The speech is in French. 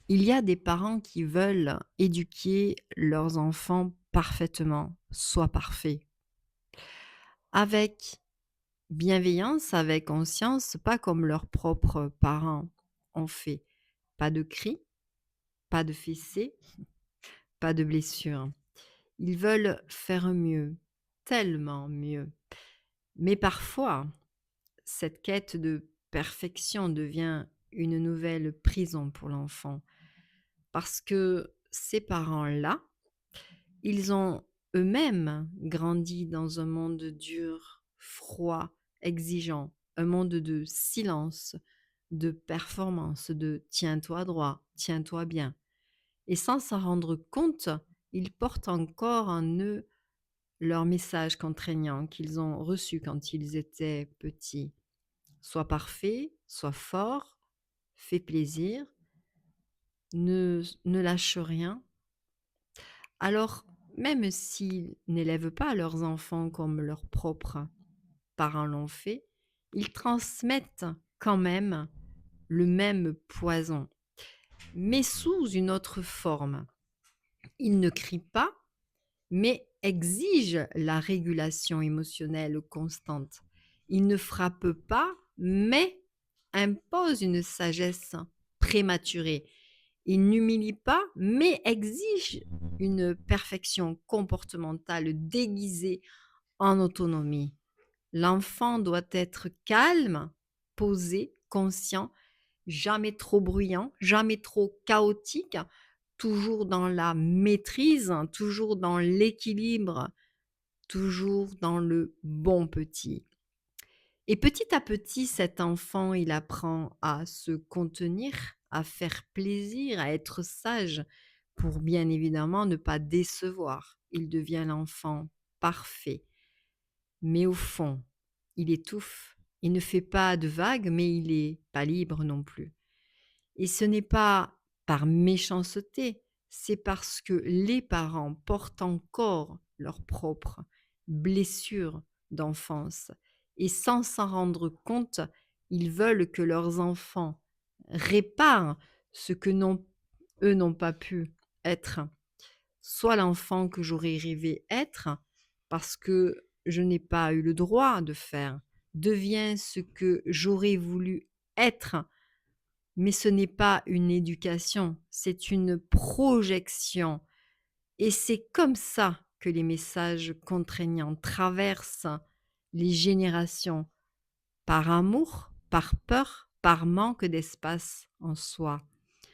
Il y a des parents qui veulent éduquer leurs enfants parfaitement, soit parfait, avec bienveillance, avec conscience, pas comme leurs propres parents ont fait. Pas de cris, pas de fessées, pas de blessures. Ils veulent faire mieux, tellement mieux. Mais parfois, cette quête de perfection devient une nouvelle prison pour l'enfant parce que ces parents-là, ils ont eux-mêmes grandi dans un monde dur, froid, exigeant, un monde de silence, de performance, de tiens-toi droit, tiens-toi bien. Et sans s'en rendre compte, ils portent encore en eux leurs messages contraignants qu'ils ont reçus quand ils étaient petits. Sois parfait, sois fort, fais plaisir, ne lâche rien. Alors, même s'ils n'élèvent pas leurs enfants comme leurs propres parents l'ont fait, ils transmettent quand même le même poison, mais sous une autre forme. Ils ne crient pas, mais exigent la régulation émotionnelle constante. Ils ne frappent pas, mais imposent une sagesse prématurée. Ils n'humilient pas, mais exigent une perfection comportementale déguisée en autonomie. L'enfant doit être calme, posé, conscient, jamais trop bruyant, jamais trop chaotique, toujours dans la maîtrise, toujours dans l'équilibre, toujours dans le bon petit. Et petit à petit, cet enfant, il apprend à se contenir, à faire plaisir, à être sage pour bien évidemment ne pas décevoir. Il devient l'enfant parfait. Mais au fond, il étouffe. Il ne fait pas de vagues, mais il est pas libre non plus. Et ce n'est pas par méchanceté, c'est parce que les parents portent encore leurs propres blessures d'enfance et sans s'en rendre compte, ils veulent que leurs enfants réparent ce que eux n'ont pas pu être. Soit l'enfant que j'aurais rêvé être, parce que je n'ai pas eu le droit de faire, devient ce que j'aurais voulu être, mais ce n'est pas une éducation, c'est une projection et c'est comme ça que les messages contraignants traversent les générations, par amour, par peur, par manque d'espace en soi.